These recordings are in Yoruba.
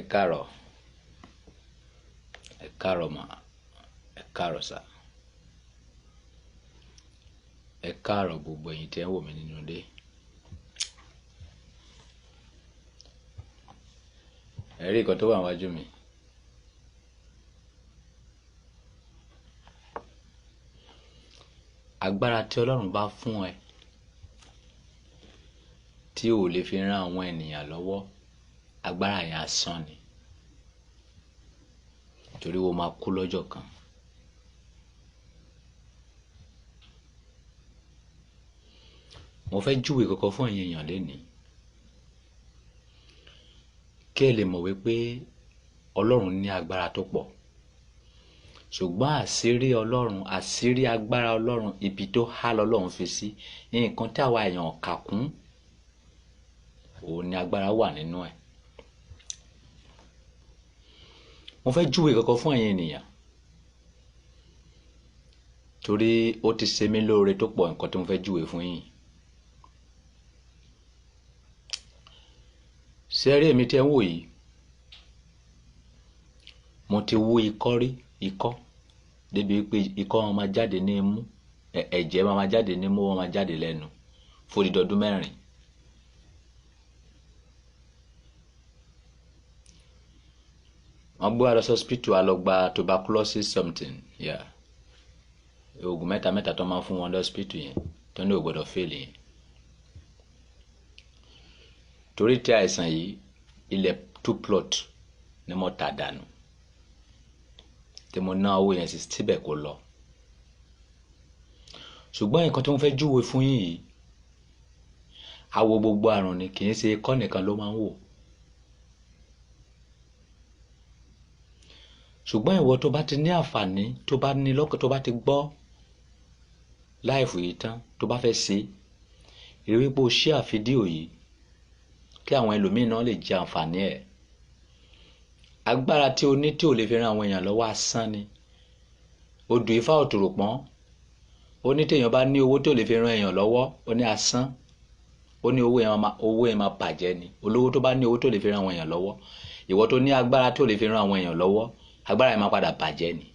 Ẹ káàárọ̀, ẹ káàárọ̀ mà, ẹ káàárọ̀ sà. Ẹ káàárọ̀ gbogbo ẹ̀yin tí ẹ ń wò mí nínú ilé. Ẹ rí nǹkan tó wà níwájú mi. Agbára tí Ọlọ́run bá fún ẹ tí ò lè fi ran àwọn ènìyàn lọ́wọ́, agbára yẹn asán ni. Torí wo máa kú lọ́jọ́ kan. Mo fẹ́ júwe kankan fún ẹ̀yin èèyàn lénìí. Kí ẹ lè mọ̀ wípé Ọlọ́run ní agbára tó pọ̀. Ṣùgbọ́n àṣírí Ọlọ́run, àṣírí agbára Ọlọ́run, ibi tó há lọ́lọ́run fi sí, nǹkan tí àwa èèyàn kà kún, òun ni agbára wà nínú ẹ̀. Mo fẹ́ júwe kankan fún ẹ̀yin ènìyàn. Torí ó ti ṣe mí lóore tó pọ̀ nǹkan tí mo fẹ́ júwe fún yín. Ṣé ẹ rí èmi tí ẹ ń wò yìí? Mo ti wú ikọ́ rí, ikọ́. Débi pé ikọ́ wọn máa jáde ní imú, ẹ̀jẹ̀ máa jáde ní imú, wọn máa jáde lẹ́nu fún odidi ọdún 4. Wọ́n gbé wa lọ sí hospital, a lọ gba tuberculosis something, yeah. Oògùn mẹ́ta tó máa ń fún wọn lọ hospital yẹn, tó ní ò gbọ́dọ̀ fail yẹn. Torí tí àìsàn yìí, ilẹ̀ 2 plot ni mo ta dànù. Tí mo ná owó yẹn sí síbẹ̀ kò lọ. Ṣùgbọ́n nǹkan tí mo fẹ́ júwe fún yín yìí, awo gbogbo àrùn ni, kì í ṣe ikọ́ nìkan ló máa ń wò. Ṣùgbọ́n ìwọ tó bá ti ní àǹfààní, tó bá ní lọ́kàn, tó bá ti gbọ́ láìfù yìí tán, tó bá fẹ́ ṣe, rí wípé o share fídíò yìí kí àwọn ẹlòmíín náà lè jẹ àǹfààní ẹ̀. Agbára tí o ní tí ò lè fi ran àwọn èèyàn lọ́wọ́ asán ni. Odù Ifá òtòrò pọ́n. Ó ní téèyàn bá ní owó tí ò lè fi ran èèyàn lọ́wọ́, ó ní asán. Ó ní owó yẹn máa bàjẹ́ ni. Olówó tó bá ní owó tó lè fi ran àwọn èèyàn lọ́wọ́, ìwọ tó ní agbára tí ò lè fi ran àwọn èèyàn lọ́wọ́, agbára yẹn máa padà bàjẹ́ ni.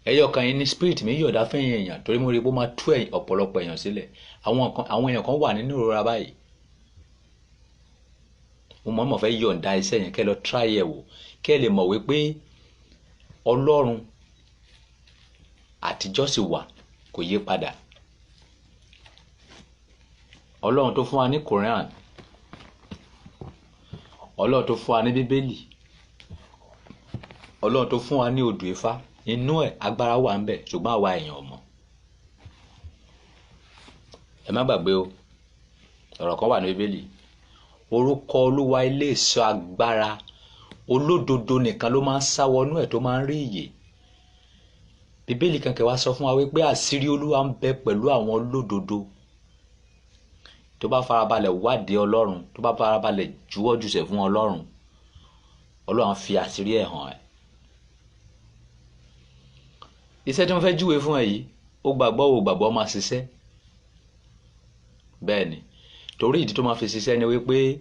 Ẹyọ kan yìí ní spirit mi yọ̀dá fẹ́yìn èèyàn, torí mo rí pé ó máa tú ọ̀pọ̀lọpọ̀ èèyàn sílẹ̀. Àwọn èèyàn kan wà nínú ìrora báyìí. Mo mọ̀ fẹ́ yọ̀ǹda iṣẹ́ yẹn kẹ́ lọ try ẹ̀ wò, kẹ́ lè mọ̀ wípé Ọlọ́run àtijọ́ sì wà, kò yí padà. Ọlọ́run tó fún wa ní Quran, Ọlọ́run tó fún wa ní Bíbélì, Ọlọ́run tó fún wa ní odù Ifá, inú ẹ̀ agbára wà ń bẹ̀, ṣùgbọ́n àwa èèyàn ò mọ̀. Ẹ má gbàgbé o, ọ̀rọ̀ kan wà ní Bíbélì. Orúkọ Olúwa ilé ìṣọ́ agbára, olódodo nìkan ló máa ń sá wọnú ẹ̀ tó máa ń rí ìyè. Bíbélì kankan wá sọ fún wa wípé àṣírí Olúwa ń bẹ pẹ̀lú àwọn olódodo. Tó bá farabalẹ̀ wádìí Ọlọ́run, tó bá farabalẹ̀ juwọ́ jùsẹ̀ fún Ọlọ́run, Ọlọ́run fi àṣírí ẹ̀ hàn ẹ́. Iṣẹ́ tí wọ́n fẹ́ júwe fún ẹ yìí, ó gbàgbọ́ ò gbàgbọ́ máa ṣiṣẹ́. Bẹ́ẹ̀ ni, torí ìdí tó máa fi ṣiṣẹ́ ni wípé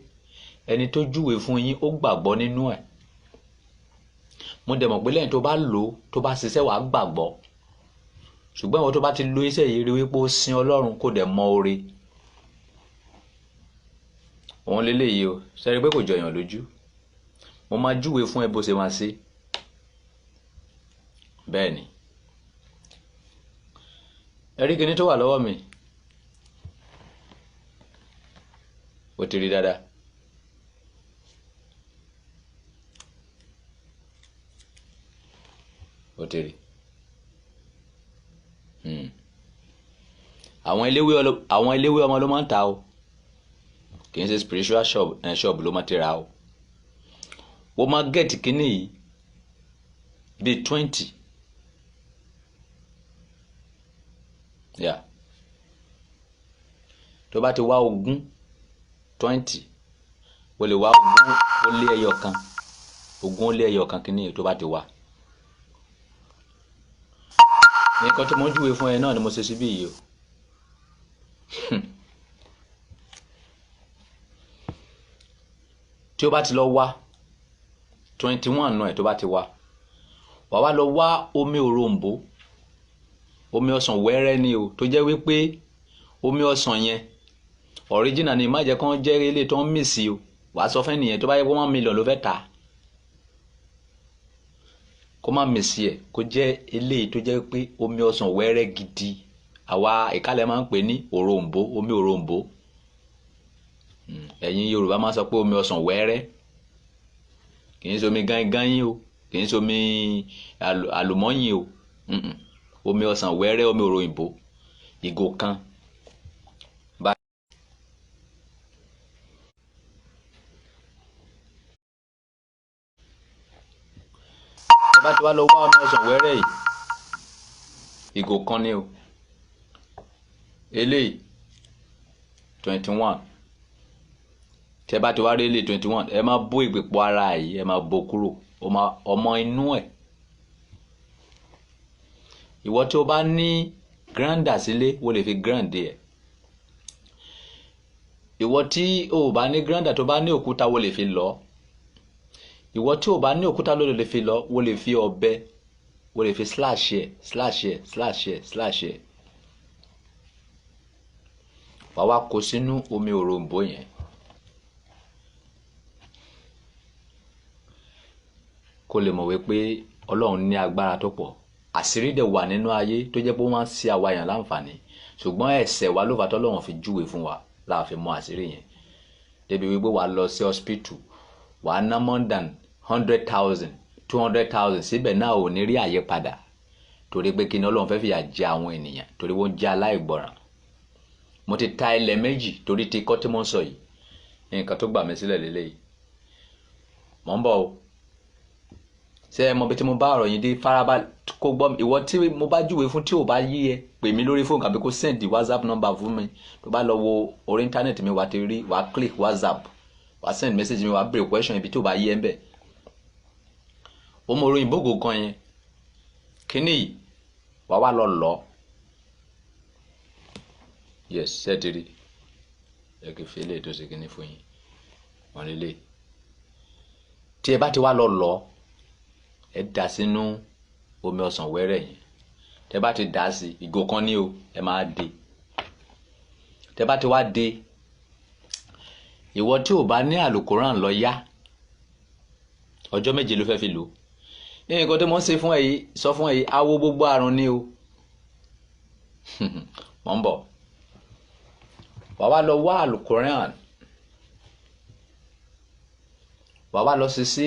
ẹni tó júwe fún yín ó gbàgbọ́ nínú ẹ̀. Mo dẹ̀ mọ̀ pé lẹ́yìn tó bá lò ó, tó bá ṣiṣẹ́ wàá gbàgbọ́. Ṣùgbọ́n ìwọ tó bá ti lo iṣẹ́ yìí rí wípé ó sin Ọlọ́run kò dẹ̀ mọ oore. Òun leléyìí o, sẹ́rí pé kò jọyàn lójú. Mo máa júwe fún ẹ bó ṣe máa ṣe. Bẹ́ẹ̀ ni. Ẹ rí kíní tó wà lọ́wọ́ mi. Ó ti rí dáadáa. Ó ti rí. Àwọn eléwé ọmọ ló máa ń ta o. Kì í ṣe spiritual shop ló máa ti ra o. Wọ́n máa gẹ̀ẹ́tì kíní yìí bíi 20. Yeah. Tó bá ti wá ogún 20, o lè wá ogún ó lé ẹyọ kan. Ogún ó lé ẹyọ kan kíní yìí tó bá ti wá. Nǹkan tí mo ń júwe fún ẹ náà ni mo ṣe síbí yìí o. tí ó bá ti lọ wá 21 náà ẹ̀ tó bá ti wá wàá wá lọ wá omi òrombó, omi ọsàn wẹ́rẹ́ ni o, tó jẹ́ wípé omi ọsàn yẹn original ni, má jẹ́ kán jẹ́ ilé tó ń mì sí o. wàá sọ fẹ́ nìyẹn tó bá yẹ kó 1 million ló fẹ́ ta kó má mì sí ẹ̀, kó jẹ́ eléyìí tó jẹ́ pé omi ọsàn wẹ́rẹ́ gidi. àwa ìkálẹ̀ máa ń pè ní òrombó, omi òrombó. ẹ̀yin Yorùbá máa ń sọ pé omi ọsàn wẹ́rẹ́, kì í ṣe omi gángán o, kì í ṣe omi àlùmọ́yìn o. omi ọsàn wẹ́rẹ́, omi òrombó, ìgò kan. bá ti wá lọ wá omi ọsàn wẹ́rẹ́ yìí, ìgò kan ni o, eléyìí 21. tẹ́ bá ti wá rí eléyìí 21, ẹ máa bó ìgbèpọ̀ ara yìí, ẹ máa bó kúrò, ọmọ inú ẹ̀. ìwọ tí o bá ní grinder sílé wo lè fi grind ẹ̀. ìwọ tí o bá ní grinder tó bá ní òkúta wo lè fi lọ̀. ìwọ tí o bá ní òkúta ló lè fi lọ, wo lè fi ọ̀bẹ, wo lè fi slash ẹ̀. wàá wá kó sínú omi òrombó yẹn. kó lè mọ̀ wípé Ọlọ́run ní agbára tó pọ̀. àṣírí dẹ̀ wà nínú ayé tó jẹ́ pé wọ́n máa ń ṣe àwa èèyàn láǹfààní, ṣùgbọ́n ẹ̀ṣẹ̀ wa ló fà tọ́lọ́run fi júwe fún wa láà fi mọ àṣírí yẹn. débi wípé wàá lọ sí hospital, wàá ná more than 100,000 200,000 síbẹ̀ náà ò ní rí àyípadà, torí pé kí ni Ọlọ́run fẹ́ fìyà jẹ àwọn ènìyàn, torí wọ́n jẹ́ aláìgbọràn. mo ti ta ilẹ̀ méjì torí ti kọ́ tí mo ń sọ yìí, nǹkan tó gbà mí sílẹ̀ lélẹ́yìí. mò ń bọ̀ o. ṣé ẹ mọ bí tí mo bá ọ̀rọ̀ yìí dé? farabalẹ̀ kó gbọ́. ìwọ tí mo bá júwe fún tí ò bá yí ẹ, pè mí lórí fóònù àbí kó send WhatsApp number fún mi. tó bá lọ wo orí íńtánẹ́ẹ̀tì mi, wàá ti rí, wàá click WhatsApp, wàá send message mi, wàá béèrè question ibi tí ò bá yí ẹ ń bẹ̀. ó mọ orin ìbógò kan yẹn, kíní yìí wàá wá lọ lọ. yes, ṣẹ́ẹ̀tìrì ẹ kì í fi eléyìí tó ṣe kíní fún yín wọn lélẹ̀. tí ẹ bá ti wá lọ lọ, ẹ dà sínú omi ọsàn wẹ́rẹ́ yẹn. tẹ bá ti dà sí ìgò kan ní o, ẹ máa dè. tẹ bá ti wá dè, ìwọ tí ò bá ní àlùkòrán lọ yá, ọjọ́ 7 ló fẹ́ fi lò. ní nǹkan tó mọ̀ ń ṣe fún ẹ yìí, sọ fún ẹ yìí, awo gbogbo àrùn ni o. mọ̀ ń bọ̀. wàá wá lọ wá àlùkòrán, wàá wá lọ sí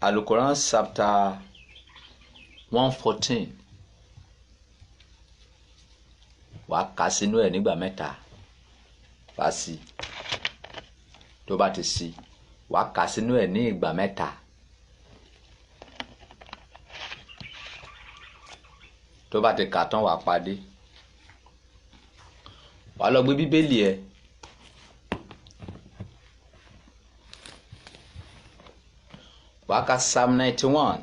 àlùkòrán chapter 114. wàá kà sínú ẹ̀ nígbà 3. wàá sí. tó bá ti sí, wàá kà sínú ẹ̀ ní ìgbà 3. tó bá ti kà tán, wàá padé. wàá lọ gbé bíbélì ẹ, wàá ka Psalm 91.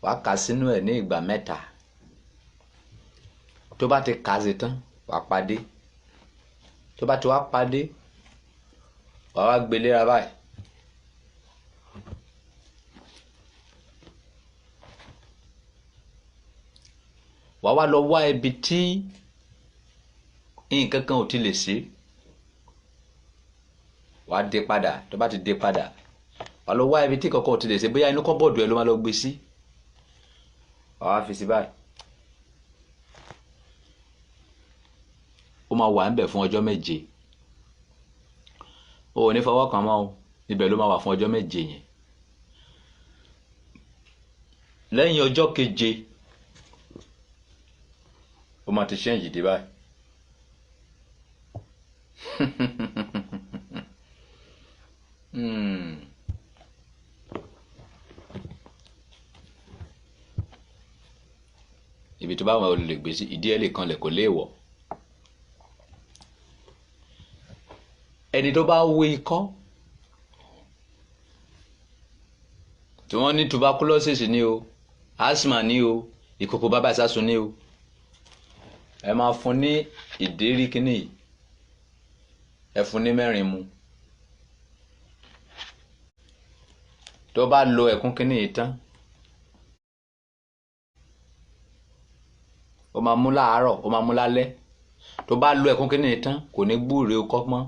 wàá kà sínú ẹ̀ ní ìgbà 3. tó bá ti kà sí tán, wàá padé. tó bá ti wá padé, wàá wá gbé léra báyìí. wàá wá lọ wá ibi tí nǹkan kan ò ti lè ṣe. wàá dé padà. tó bá ti dé padà, wàá lọ wá ibi tí kankan ò ti lè ṣe, bóyá inú kọ́bọ̀dù ẹ ló máa lọ gbé sí. wàá wá fi sí báyìí. ó máa wà níbẹ̀ fún ọjọ́ 7. o ò ní fọwọ́ kàn mọ́ o, ibẹ̀ ló máa wà fún ọjọ́ 7 yẹn. lẹ́yìn ọjọ́ 7, ó máa ti change dé báyìí. ibi tó bá wọn lè gbé sí, ìdí ẹ̀ lè kanlẹ̀, kò léèwọ̀. ẹni tó bá wé ikọ́, tí wọ́n ní tuberculosis ní o, asthma ní o, ìkòkò bàbá ìsásùn ní o, ẹ máa fún ní ìdérí kínní yìí, ẹ fún ní 4 mu. tó bá lo ẹ̀kún kínní yìí tán, ó máa mú láàárọ̀, ó máa mú lálẹ́. tó bá lo ẹ̀kún kínní yìí tán, kò ní gbúre okọ́ mọ́.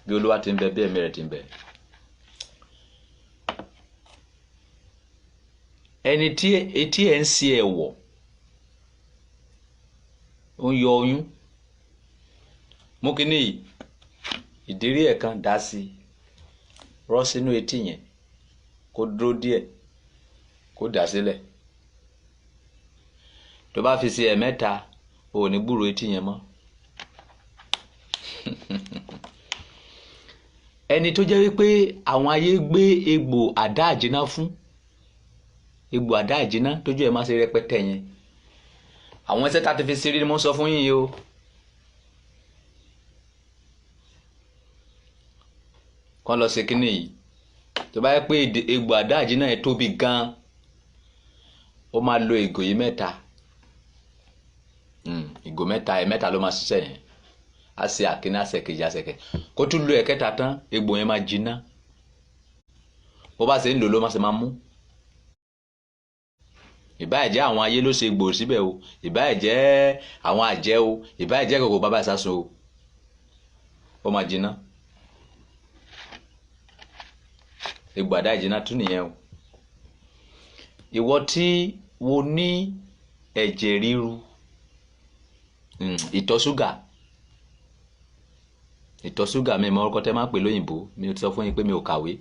bí Olúwa ti ń bẹ, bí ẹ̀mí rẹ̀ ti ń bẹ. ẹni tí etí ẹ̀ ń ṣe ẹ̀wọ̀, ó ń yọ oyún, mú kínní yìí, ìdérí ẹ̀ kan dá sí, rọ́ sínú etí yẹn, kó dúró díẹ̀, kó dà sílẹ̀. tó bá fi ṣe ẹ̀mẹ́ta, o ò ní gbúrò etí yẹn mọ́. ẹni tó jẹ́ wípé àwọn ayé gbé egbò àdá àjínà fún, egbò àdá àjínà tójú ẹ̀ máa ṣe rẹpẹtẹ yẹn, àwọn iṣẹ́ tá a ti fi ṣeré ni mo sọ fún yín o. kàn lọ ṣe kínní yìí. tó bá yẹ pé egbò àdá àjínà yẹn tóbi gan-an, ó máa lo ìgò yìí 3. ìgò 3, ẹ̀mẹ́ta ló máa ṣiṣẹ́ yẹn. a ṣe àkíní, a ṣe kejì, a ṣe kẹ. kó tún lo ẹ̀kẹta tán, egbò yẹn máa jiná. bó bá ṣe ń lò ló máa ṣe máa mú. ìbáà jẹ́ àwọn ayé ló ṣe egbò síbẹ̀ o, ìbáà jẹ́ àwọn àjẹ́ o, ìbáà jẹ́ kòkò bàbá ìsásùn o, ó máa jiná. egbò àdá ìjìnà tún nìyẹn o. ìwọ tí wo ní ẹ̀jẹ̀ ríru, ìtọ̀ ṣúgà, mi mọ orúkọ tẹ́ máa ń pè lóyìnbó, mi ò ti sọ fún yín pé mi ò kàwé.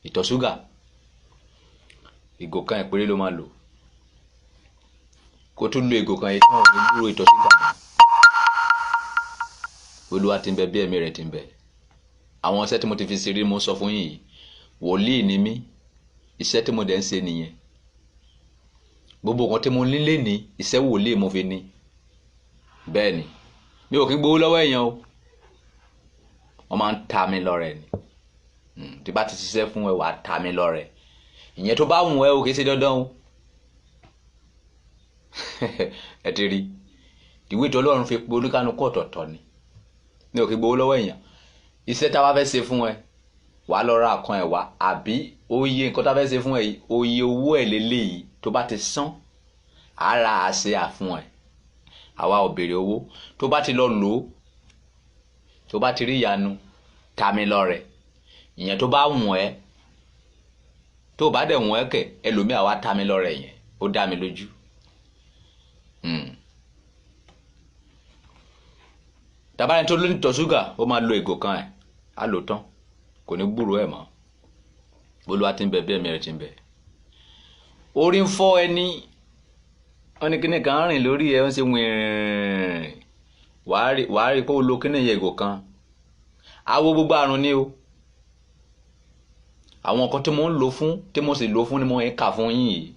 ìtọ̀ ṣúgà, ìgò kan ìpéré ló máa lò. kó tún lo ìgò kan yìí tán, ní gbúrò ìtọ̀ ṣúgà. Olúwa ti ń bẹ, bí ẹ̀mí rẹ̀ ti ń bẹ. àwọn iṣẹ́ tí mo ti fi ṣeré mo sọ fún yín yìí. wòlíì ni mí, iṣẹ́ tí mo dẹ̀ ń ṣe nìyẹn. gbogbo nǹkan tí mo nílé ní iṣẹ́ wòlíì mo fi ní. bẹ́ẹ̀ ni, mi ò kí gbowó lọ́wọ́ èèyàn o, wọ́n máa ń ta mi lọ́rẹ ni. tí bá ti ṣiṣẹ́ fún ẹ, wàá ta mi lọ́rẹ. ìyẹn tó bá wùn ẹ́ o, kì í ṣe dandan o. ẹ ti rí, ìwé tí Ọlọ́run fi pe olúkálùkù ọ̀tọ̀ọ̀tọ̀ ni. mi ò kí gbowó lọ́wọ́ èèyàn. iṣẹ́ tá a bá fẹ́ ṣe fún ẹ, wàá lọ ra àkàn ẹ̀ wá, àbí oye nǹkan tá a fẹ́ ṣe fún ẹ yìí, oye owó ẹ̀ lélẹ́yìí, tó bá ti san, ara àṣẹ àfún ẹ. àwa ò béèrè owó. tó bá ti lọ lò ó, tó bá ti rí ìyanu, ta mi lọ́rẹ. ìyẹn tó bá wùn ẹ́, tó bá dẹ̀ wùn ẹ́ kẹ̀, ẹlòmíà wá ta mi lọ́rẹ yẹn, ó dá mi lójú. tàbáyé tó lóní ìtọ̀ ṣúgà, ó máa lo ìgò kan ẹ̀, á lò tán, kò ní gbúrò ẹ̀ mọ́. Olúwa ti ń bẹ, bí ẹ̀mí rẹ̀ ti ń bẹ. orí ń fọ́ ẹni, wọ́n ní kíní kan rìn lórí ẹ̀, ó ń ṣe wìrìn. wàá rí pé ó lo kíní yẹn ìgò kan. àwo gbogbo àrùn ni o. àwọn nǹkan tí mo ń lò fún, tí mo sì lò fún ni mo ń kà fún yín yìí.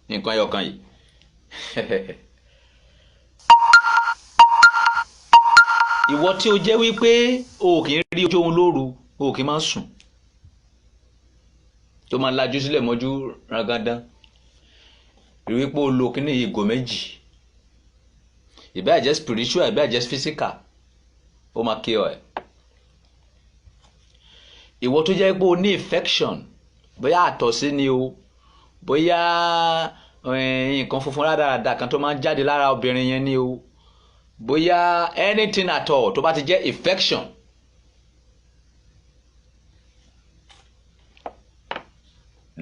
nǹkan ẹyọkan yìí. ìwọ tí o jẹ́ wípé o kì í rí ojú oorun lóru, o kì í máa sùn, tó máa lajú sílẹ̀ mọ́jú rangandan, rí wípé o lo kíní ìgò 2. ìbá jẹ́ spiritual, ìbá jẹ́ physical, ó máa kí ọ ẹ̀. ìwọ tó jẹ́ pé o ní infection, bóyá àtọ̀sí ni o, bóyá nǹkan funfun rádaràda kan tó máa ń jáde lára obìnrin yẹn ni o, bóyá anything at all tó bá ti jẹ́ infection,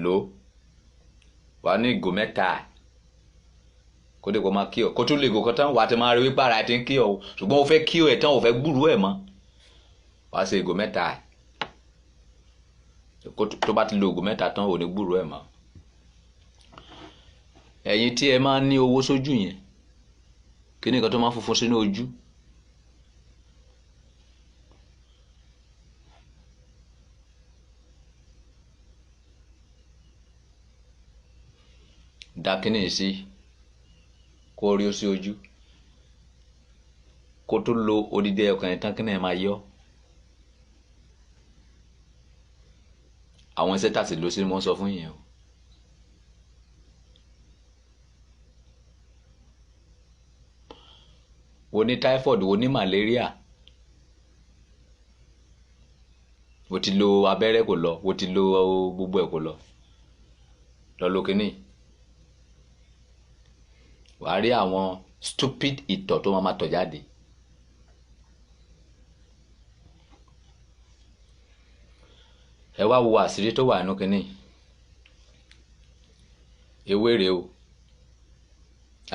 lò wà ní ìgò 3 kó dé kó máa kí ọ. kó tún lè gò kan tán, wà á ti máa rí wípé ara ẹ ti ń kí ọ, ṣùgbọ́n o fẹ́ kí ọ ẹ̀ tán, o fẹ́ gbúrú ẹ̀ mọ́, wà á ṣe ìgò 3. tó bá ti lo ìgò 3 tán, ò ní gbúrú ẹ̀ mọ́. ẹ̀yin tí ẹ máa ń ní owó sójú yẹn, kí ni nǹkan tó máa ń funfun sínú ojú? dá kíní sí, kó rí ó sí ojú, kó tó lo odidi ọkàn yẹn tán, kíní ẹ máa yọ. àwọn iṣẹ́ tàṣì ló sí ni wọ́n sọ fún yẹn o. wo ní typhoid, wo ní malaria, wo ti lo abẹ́rẹ́ kò lọ, wo ti lo gbogbo ẹ̀ kò lọ, lọ lo kínní. wàá rí àwọn stupid ìtọ̀ tó máa tọ̀ jáde. ẹ wá wo àṣírí tó wà nínú kínní. ewé rèé o,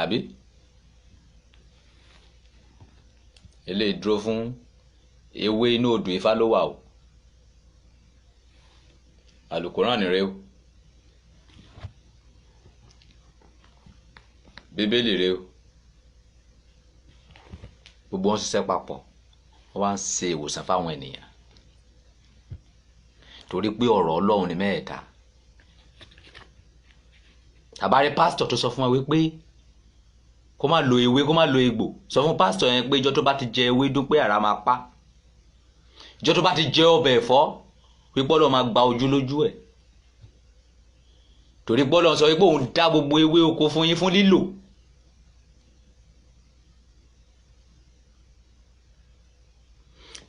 àbí eléyìí dúró fún ewé inú odù Ifá ló wà o. àlùkòrán rèé o, bíbélì rèé o. gbogbo wọn ṣiṣẹ́ papọ̀, wọ́n wá ń ṣe ìwòsàn fáwọn ènìyàn torí pé ọ̀rọ̀ Ọlọ́run ni mẹ́ẹ̀ta. àbárí pásítọ̀ tó sọ fún wa wípé kó má lo ewé, kó má lo egbò, sọ fún pásítọ̀ yẹn pé ìjọ tó bá ti jẹ ewé dún pé ara máa pa, ìjọ tó bá ti jẹ ọbẹ̀ ẹ̀fọ́ wípé Ọlọ́run máa gba ojú lójú ẹ̀, torí pé Ọlọ́run sọ wípé òun dá gbogbo ewé oko fún yín fún lílò.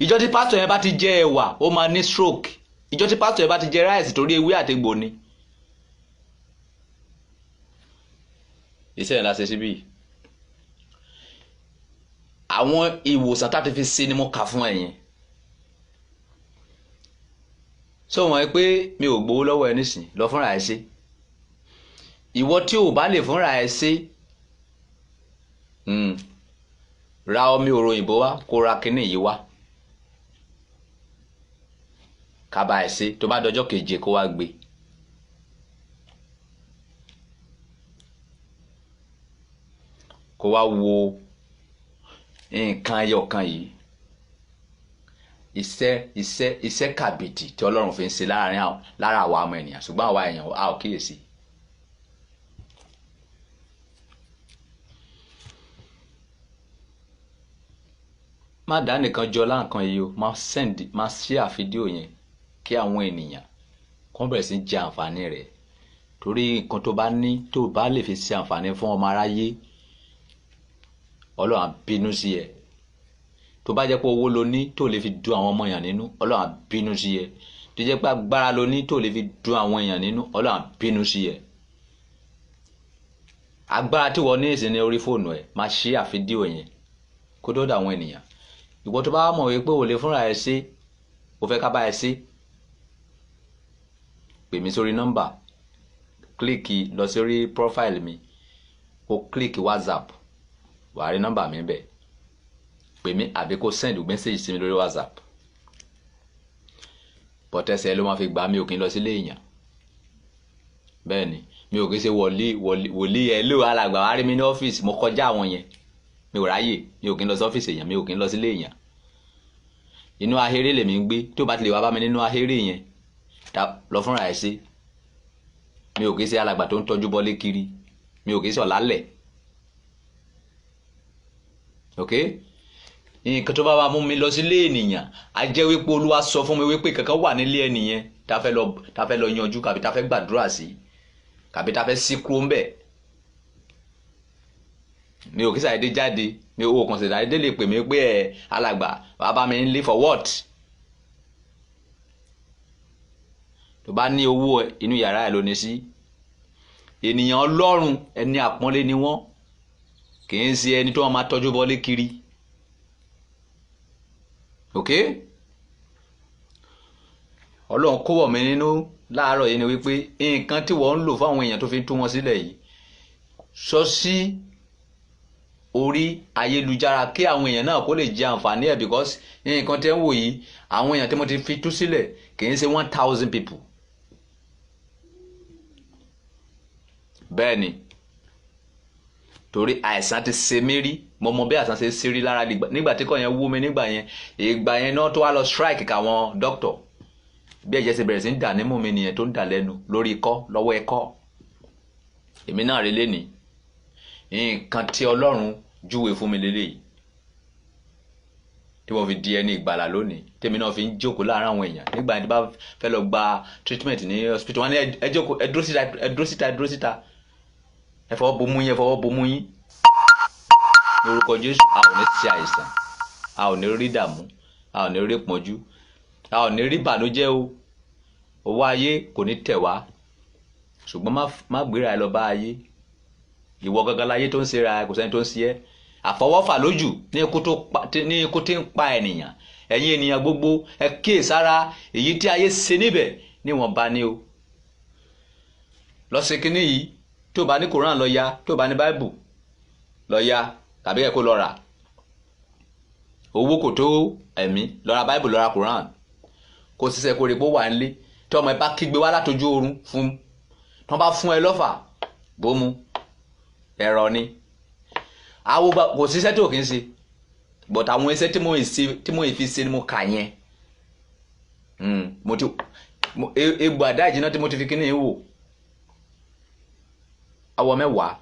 ìjọ tí pásítọ̀ yẹn bá ti jẹ ẹ̀wà ó máa ní stroke, ìjọ tí pásítọ̀ yẹn bá ti jẹ ráìsì torí ewé àtegbò ni. iṣẹ́ yẹn la ṣe síbí. àwọn ìwòsàn tá a ti fi ṣe ni mo kà fún ẹ̀yin. sọ wọn pé mi ò gbowó lọ́wọ́ ẹ nísìn, lọ fúnra ẹ ṣe. ìwọ tí ò bá lè fúnra ẹ ṣe, ra omi òròyìnbó wá, kó ra kínní yìí wá, ká bá ẹ ṣe. tó bá dọjọ́ keje kó wá gbé. kó wá wo nǹkan ẹyọkan yìí, iṣẹ́ kàbìtì tí Ọlọ́run fi ń ṣe lára àwa ọmọ ènìyàn, ṣùgbọ́n àwa èèyàn a ò kíyèsí. má dá nìkan jọ láǹkan yìí o, má share fídíò yẹn kí àwọn ènìyàn kàn bẹ̀rẹ̀ sí jẹ àǹfààní rẹ̀, torí nǹkan tó bá ní tó bá lè fi ṣe àǹfààní fún ọmọ aráyé, Ọlọ́run á bínú sí ẹ. tó bá jẹ́ pé owó lo ní tó lè fi dùn àwọn ọmọ èèyàn nínú, Ọlọ́run á bínú sí ẹ. tó jẹ́ pé agbára lo ní tó lè fi dùn àwọn èèyàn nínú, Ọlọ́run á bínú sí ẹ. agbára tí wọ́n ní ìsìn ní orí fóònù ẹ̀, máa share fídíò yẹn kó tó dà àwọn ènìyàn. ìwọ tó bá mọ̀ wípé o lè fúnra ẹ ṣe, o fẹ́ ká bá ẹ ṣe, pè mí sórí nọ́mbà, kílíkì lọ sórí profile mi, kó kílíkì WhatsApp, wàá rí nọ́mbà mi bẹ̀. pè mí àbí kó send message sí mi lórí WhatsApp. bọ́tẹ́sẹ̀ ló máa fi gbà mí, ò kí ń lọ sílé èèyàn. bẹ́ẹ̀ ni mi ò kí ń ṣe wòlíì ẹ̀ ló alàgbà wá rí mi ní ọ́fíìsì, mo kọjá àwọn yẹn, mi ò ráyè, mi ò kí ń lọ sí ọ́fíìsì èèyàn, mi ò kí ń lọ sílé èèyàn. inú ahéré lèmi ń gbé, tó bá ti lè wá bá mi nínú ahéré yẹn, lọ fúnra ẹ̀ ṣe. mi ò kí ń ṣe alàgbà tó ń tọ́jú bọ́lé kiri, mi ò kí ń ṣe ọ̀làlẹ̀. ok, nǹkan tó bá wá mú mi lọ sílé ènìyàn á jẹ́ wípé Olúwa sọ fún mi wípé kankan wà nílé ẹnìyẹn tá fẹ́ lọ yanjú, kàbí tá fẹ́ gbàdúrà sí, kàbí tá fẹ́ sí kúrò ńbẹ̀. mi ò kí ṣàdédé jáde, mi ò kàn ṣàdédé lè pè mí pé alàgbà bàbá mi ń lé for what. tó bá ní owó inú yàrá ẹ̀ ló ní sí. ènìyàn Ọlọ́run ẹni àpọ́nlé ni wọ́n, kì í ṣe ẹni tó máa tọ́jú bọ́lé kiri. ok, Ọlọ́run kó wọ̀ mí nínú láàárọ̀ yìí ni wípé nǹkan tí wọ́n ń lò fún àwọn èèyàn tó fi ń tú wọn sílẹ̀ yìí, sọ sí orí ayélujára kí àwọn èèyàn náà kó lè jẹ àǹfààní ẹ̀, because nǹkan tẹ́ ń wò yìí, àwọn èèyàn tí mo ti fi tú sílẹ̀ kì í ṣe 1000 people. bẹ́ẹ̀ ni, torí àìsàn ti ṣe mí rí, mo mọ bí àìsàn ṣe ṣe rí lára nígbà tí kò yẹn wú mi nígbà yẹn. ìgbà yẹn náà tó wá lọ strike káwọn doctor, bí ẹ̀jẹ̀ ṣe bẹ̀rẹ̀ sí ń dà nímú mi nìyẹn, tó ń dà lẹ́nu lórí ikọ́, lọ́wọ́ ikọ́. èmi náà rí lénìí, nǹkan tí Ọlọ́run júwe fún mi lélẹ́yìí. tí wọ́n fi di ẹni ìgbàlà lónìí tèmi náà fi ń jókòó láàárín àwọn èèyàn nígbà tí bá fẹ́ lọ gba treatment ní hospital wọn ní ẹ jókòó ẹ dúró síta ẹ fọwọ́ bomú yín lórúkọ Jésù. A ò ní ṣe àìsàn, a ò ní rí dààmú, a ò ní rí pọ́njú, a ò ní rí bànújẹ́ o. Owó ayé kò ní tẹ̀ wá, ṣùgbọ́n má gbéra ẹ lọ bá ayé. Ìwọ gangan láyé tó ń ṣe ra kò sẹ́ni tó ń ṣe ẹ́. Àfọwọ́fà lójú ní ikú tí ń pa ènìyàn. Ẹ̀yin ènìyàn gbogbo ẹ kíyèsára, èyí tí ayé ṣe níbẹ̀ níwọ̀n bá ní o. Lọ ṣe kinní yìí, tó bá ní Koran lọ ya, tó bá ní Bible lọ ya, tàbí ẹ kó lọ rà. Owó kò tó ẹ̀mí, lọ ra Bible lọ ra Koran. Kó ṣiṣẹ́ kó rí pé ó wà nílé. Tí ọmọ ẹ bá kígbe wá látojú oorun fún, tí wọ́n bá fún ẹ lọ́fà bómú ẹ̀rọ ni. Awo kò síṣẹ́ tí ò kí ń ṣe, but àwọn iṣẹ́ tí mo fi ṣe ni mo kà yẹn. Egbò àdá ìjìnà tí mo ti fi kíní wò awọ mẹ́wàá